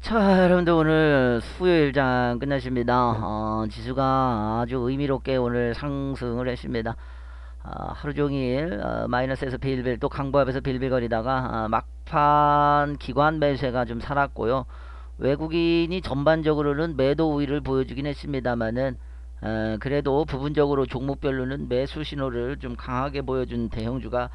자, 여러분들 오늘 수요일장 끝났습니다. 지수가 아주 의미롭게 오늘 상승을 했습니다. 하루 종일 마이너스에서 빌빌 또 강보합에서 빌빌거리다가 막판 기관 매수세가 좀 살았고요. 외국인이 전반적으로는 매도 우위를 보여주긴 했습니다만은 그래도 부분적으로 종목별로는 매수 신호를 좀 강하게 보여준 대형주가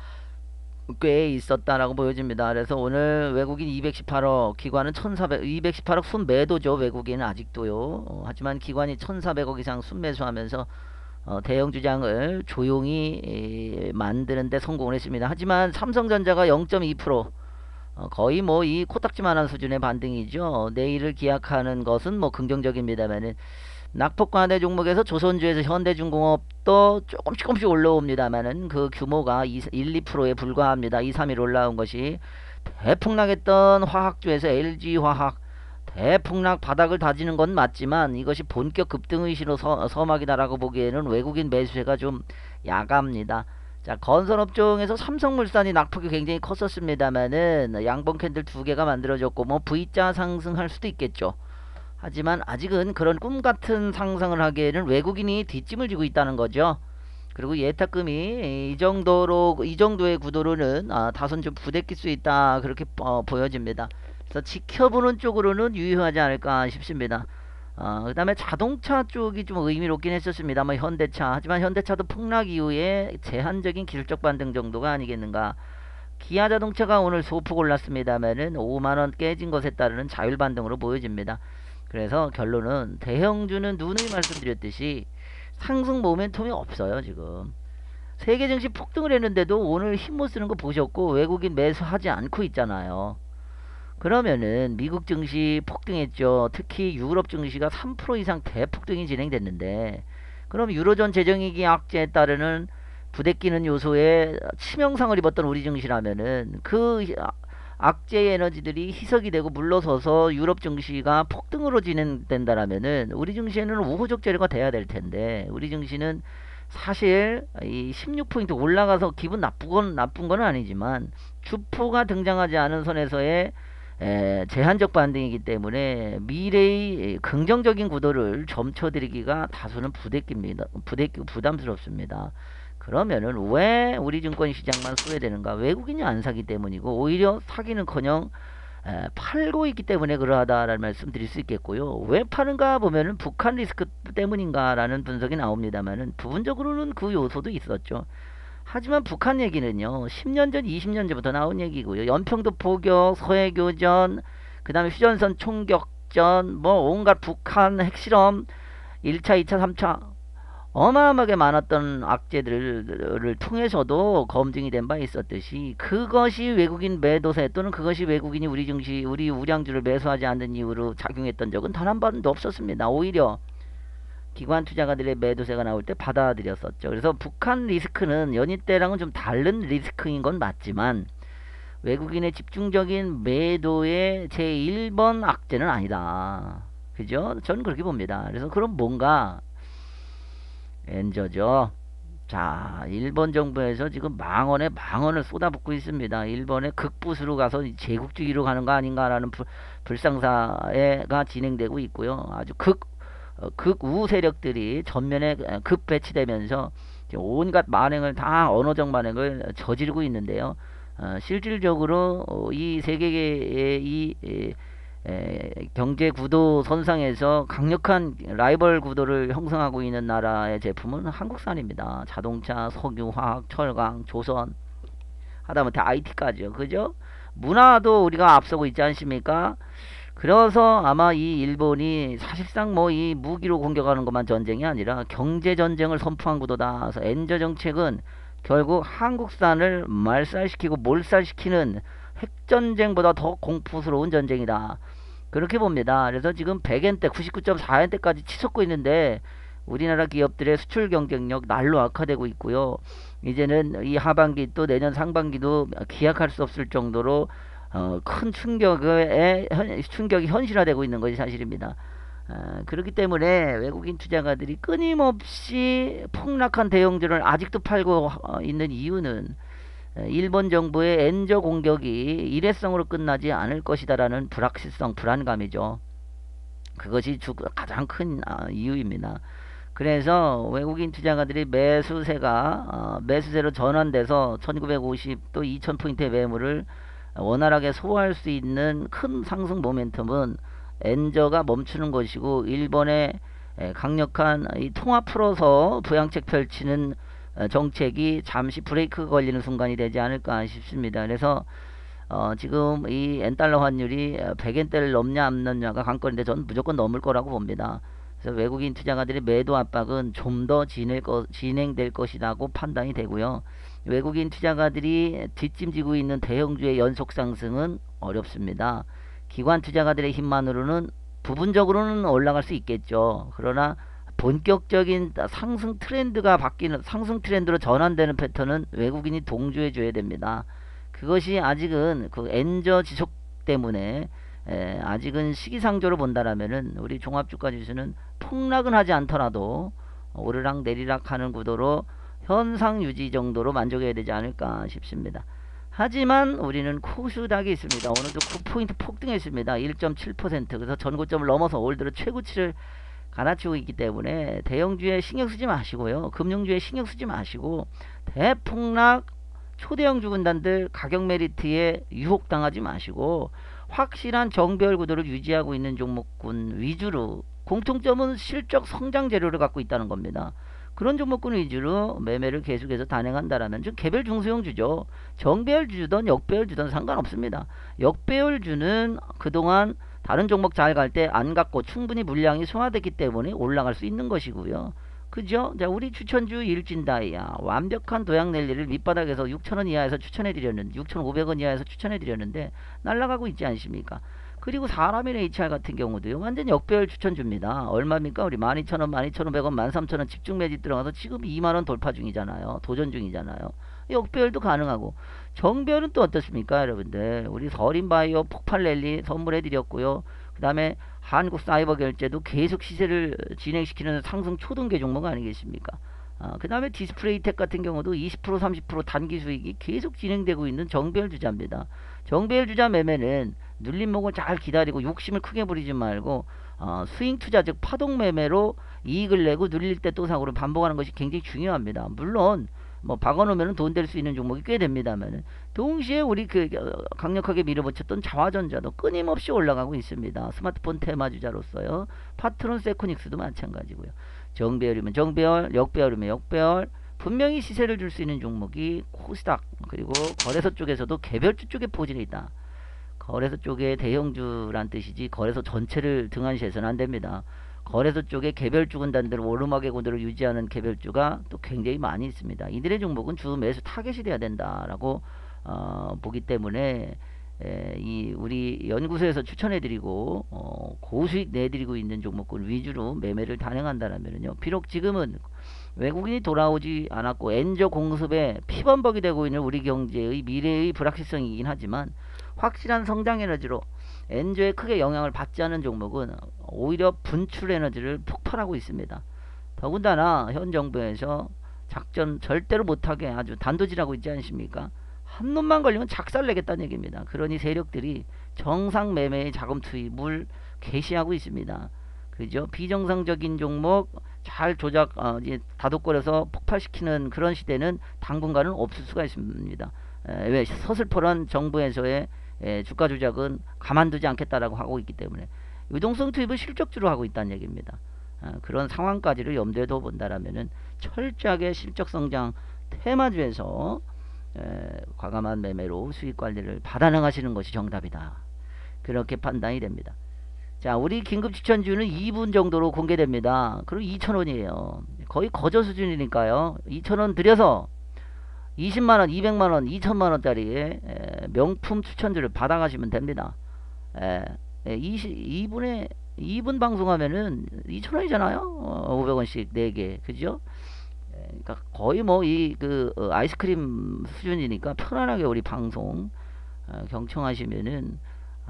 꽤 있었다라고 보여집니다. 그래서 오늘 외국인 218억, 기관은 1400, 218억 순매도죠. 외국인은 아직도요. 하지만 기관이 1400억 이상 순매수하면서 대형 주장을 조용히 만드는데 성공을 했습니다. 하지만 삼성전자가 0.2%, 거의 뭐 이 코딱지만한 수준의 반등이죠. 내일을 기약하는 것은 뭐 긍정적입니다만은 낙폭과대 종목에서 조선주에서 현대중공업도 조금씩 올라옵니다만은 그 규모가 1, 2%에 불과합니다. 2, 3일 올라온 것이 대폭락했던 화학주에서 LG화학 대폭락 바닥을 다지는 건 맞지만 이것이 본격 급등의 신호 서막이다라고 보기에는 외국인 매수세가 좀 야갑니다. 자, 건설업종에서 삼성물산이 낙폭이 굉장히 컸었습니다만은 양봉 캔들 두 개가 만들어졌고 뭐 V자 상승할 수도 있겠죠. 하지만 아직은 그런 꿈같은 상승을 하기에는 외국인이 뒷짐을 지고 있다는 거죠. 그리고 예탁금이 이 정도의 구도로는 다소는 좀 부대낄 수 있다, 그렇게 보여집니다. 그래서 지켜보는 쪽으로는 유효하지 않을까 싶습니다. 그 다음에 자동차 쪽이 좀 의미롭긴 했었습니다. 뭐 현대차, 하지만 현대차도 폭락 이후에 제한적인 기술적 반등 정도가 아니겠는가. 기아 자동차가 오늘 소폭 올랐습니다만은 5만원 깨진 것에 따르는 자율 반등으로 보여집니다. 그래서 결론은 대형주는 누누이 말씀드렸듯이 상승 모멘텀이 없어요. 지금 세계 증시 폭등을 했는데도 오늘 힘 못 쓰는 거 보셨고 외국인 매수하지 않고 있잖아요. 그러면은 미국 증시 폭등했죠. 특히 유럽 증시가 3% 이상 대폭등이 진행됐는데, 그럼 유로존 재정위기 악재에 따르는 부대끼는 요소에 치명상을 입었던 우리 증시라면은 그 악재의 에너지들이 희석이 되고 물러서서 유럽 증시가 폭등으로 진행된다라면은 우리 증시에는 우호적 재료가 돼야 될 텐데, 우리 증시는 사실 이 16포인트 올라가서 기분 나쁜 건 아니지만 주포가 등장하지 않은 선에서의 제한적 반등이기 때문에 미래의 긍정적인 구도를 점쳐드리기가 다소는 부대끼고 부담스럽습니다. 그러면은 왜 우리 증권 시장만 소외되는가? 외국인이 안 사기 때문이고 오히려 사기는커녕 팔고 있기 때문에 그러하다라는 말씀 드릴 수 있겠고요. 왜 파는가 보면은 북한 리스크 때문인가라는 분석이 나옵니다만은 부분적으로는 그 요소도 있었죠. 하지만 북한 얘기는요, 10년 전, 20년 전부터 나온 얘기고요. 연평도 포격, 서해교전, 그 다음에 휴전선 총격전, 뭐 온갖 북한 핵실험, 1차, 2차, 3차 어마어마하게 많았던 악재들을 통해서도 검증이 된 바 있었듯이, 그것이 외국인 매도세 또는 그것이 외국인이 우리 증시, 우리 우량주를 매수하지 않는 이유로 작용했던 적은 단 한 번도 없었습니다. 오히려 기관 투자가들의 매도세가 나올 때 받아들였었죠. 그래서 북한 리스크는 연일 때랑은 좀 다른 리스크인 건 맞지만 외국인의 집중적인 매도의 제1번 악재는 아니다. 그죠? 저는 그렇게 봅니다. 그래서 그럼 뭔가 엔저죠. 자, 일본 정부에서 지금 망언을 쏟아붓고 있습니다. 일본의 극부수로 가서 제국주의로 가는 거 아닌가라는 불상사가 진행되고 있고요. 아주 극우 세력들이 전면에 급 배치되면서 온갖 만행을 다 언어적 만행을 저지르고 있는데요. 실질적으로 이 세계의 이 경제 구도 선상에서 강력한 라이벌 구도를 형성하고 있는 나라의 제품은 한국산입니다. 자동차, 석유, 화학, 철강, 조선, 하다못해 IT까지요. 그죠? 문화도 우리가 앞서고 있지 않습니까? 그래서 아마 이 일본이 사실상 뭐 이 무기로 공격하는 것만 전쟁이 아니라 경제 전쟁을 선포한 구도다. 그래서 엔저 정책은 결국 한국산을 말살시키고 몰살시키는 핵전쟁보다 더 공포스러운 전쟁이다, 그렇게 봅니다. 그래서 지금 100엔대, 99.4엔대까지 치솟고 있는데 우리나라 기업들의 수출 경쟁력 날로 악화되고 있고요. 이제는 이 하반기 또 내년 상반기도 기약할 수 없을 정도로 큰 충격이 현실화되고 있는 것이 사실입니다. 그렇기 때문에 외국인 투자가들이 끊임없이 폭락한 대형주를 아직도 팔고 있는 이유는 일본 정부의 엔저 공격이 일회성으로 끝나지 않을 것이다라는 불확실성, 불안감이죠. 그것이 가장 큰 이유입니다. 그래서 외국인 투자가들이 매수세로 전환돼서 1950 또 2000포인트의 매물을 원활하게 소화할 수 있는 큰 상승 모멘텀은 엔저가 멈추는 것이고, 일본의 강력한 이 통화 풀어서 부양책 펼치는 정책이 잠시 브레이크 걸리는 순간이 되지 않을까 싶습니다. 그래서 지금 이 엔달러 환율이 100엔대를 넘냐 안 넘냐가 관건인데, 저는 무조건 넘을 거라고 봅니다. 그래서 외국인 투자가들의 매도 압박은 좀 더 진행될 것이라고 판단이 되고요. 외국인 투자가들이 뒷짐지고 있는 대형주의 연속 상승은 어렵습니다. 기관 투자가들의 힘만으로는 부분적으로는 올라갈 수 있겠죠. 그러나 본격적인 상승 트렌드가 바뀌는, 상승 트렌드로 전환되는 패턴은 외국인이 동조해 줘야 됩니다. 그것이 아직은 그 엔저 지속 때문에 아직은 시기상조로 본다라면은 우리 종합주가 지수는 폭락은 하지 않더라도 오르락 내리락 하는 구도로 현상 유지 정도로 만족해야 되지 않을까 싶습니다. 하지만 우리는 코스닥이 있습니다. 오늘도 9포인트 폭등했습니다. 1.7%. 그래서 전고점을 넘어서 올 들어 최고치를 갈아치우고 있기 때문에 대형주에 신경 쓰지 마시고요. 금융주에 신경 쓰지 마시고, 대폭락 초대형 주군단들 가격 메리트에 유혹당하지 마시고, 확실한 정배열 구도를 유지하고 있는 종목군 위주로, 공통점은 실적 성장 재료를 갖고 있다는 겁니다. 그런 종목군 위주로 매매를 계속해서 단행한다라면, 좀 개별 중소형 주죠. 정배열 주든 역배열 주든 상관없습니다. 역배열 주는 그동안 다른 종목 잘 갈 때 안 갔고 충분히 물량이 소화됐기 때문에 올라갈 수 있는 것이고요. 그죠? 자, 우리 추천주 일진다이아 완벽한 도약 랠리를 밑바닥에서 6,000원 이하에서 추천해드렸는데, 6,500원 이하에서 추천해드렸는데 날아가고 있지 않습니까? 그리고 사람인 HR 같은 경우도요, 완전 역배열 추천줍니다. 얼마입니까? 우리 12,000원, 12,500원, 13,000원 집중 매집 들어가서 지금 2만원 돌파 중이잖아요. 도전 중이잖아요. 역배열도 가능하고. 정배열은 또 어떻습니까, 여러분들? 우리 서린바이오 폭발 랠리 선물해드렸고요. 그 다음에 한국사이버결제도 계속 시세를 진행시키는 상승 초등계 종목 아니겠습니까? 그 다음에 디스플레이텍 같은 경우도 20% 30% 단기 수익이 계속 진행되고 있는 정배열 주자입니다. 정배열 주자 매매는 눌림목을 잘 기다리고 욕심을 크게 부리지 말고 스윙 투자, 즉 파동 매매로 이익을 내고 눌릴 때 또 사고를 반복하는 것이 굉장히 중요합니다. 물론 뭐 박아놓으면 돈 될 수 있는 종목이 꽤 됩니다만, 동시에 우리 강력하게 밀어붙였던 자화전자도 끊임없이 올라가고 있습니다. 스마트폰 테마주자로서요. 파트론 세코닉스도 마찬가지고요. 정배열이면 정배열, 역배열이면 역배열, 분명히 시세를 줄 수 있는 종목이 코스닥, 그리고 거래소 쪽에서도 개별주 쪽에 포진해 있다. 거래소 쪽에 대형주란 뜻이지 거래소 전체를 등한시해서는 안 됩니다. 거래소 쪽에 개별주 군단들, 오르막의 구도를 유지하는 개별주가 또 굉장히 많이 있습니다. 이들의 종목은 주 매수 타겟이 돼야 된다라고 보기 때문에 이 우리 연구소에서 추천해드리고 고수익 내드리고 있는 종목군 위주로 매매를 단행한다면요, 비록 지금은 외국인이 돌아오지 않았고 엔저 공습에 피범벅이 되고 있는 우리 경제의 미래의 불확실성이긴 하지만, 확실한 성장 에너지로 엔저에 크게 영향을 받지 않은 종목은 오히려 분출 에너지를 폭발하고 있습니다. 더군다나 현 정부에서 작전 절대로 못하게 아주 단도질하고 있지 않습니까? 한 놈만 걸리면 작살내겠다는 얘기입니다. 그러니 세력들이 정상 매매의 자금 투입을 개시하고 있습니다. 그죠? 비정상적인 종목 잘 조작, 이제 다독거려서 폭발시키는 그런 시대는 당분간은 없을 수가 있습니다. 왜? 서슬퍼런 정부에서의 주가 조작은 가만두지 않겠다라고 하고 있기 때문에 유동성 투입을 실적주로 하고 있다는 얘기입니다. 그런 상황까지를 염두에 둬 본다라면은 철저하게 실적 성장 테마주에서 과감한 매매로 수익 관리를 받아나가시는 것이 정답이다. 그렇게 판단이 됩니다. 자, 우리 긴급 추천주는 2분 정도로 공개됩니다. 그럼 2,000원이에요. 거의 거저 수준이니까요. 2,000원 들여서 20만원, 200만원, 2천만원짜리 명품 추천주를 받아가시면 됩니다. 2분 방송하면은 2,000원이잖아요. 500원씩 4개. 그죠? 그러니까 거의 뭐 아이스크림 수준이니까 편안하게 우리 방송 경청하시면은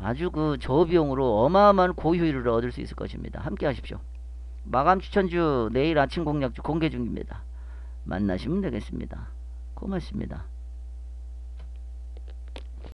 아주 저비용으로 어마어마한 고효율을 얻을 수 있을 것입니다. 함께 하십시오. 마감 추천주 내일 아침 공략주 공개 중입니다. 만나시면 되겠습니다. 고맙습니다.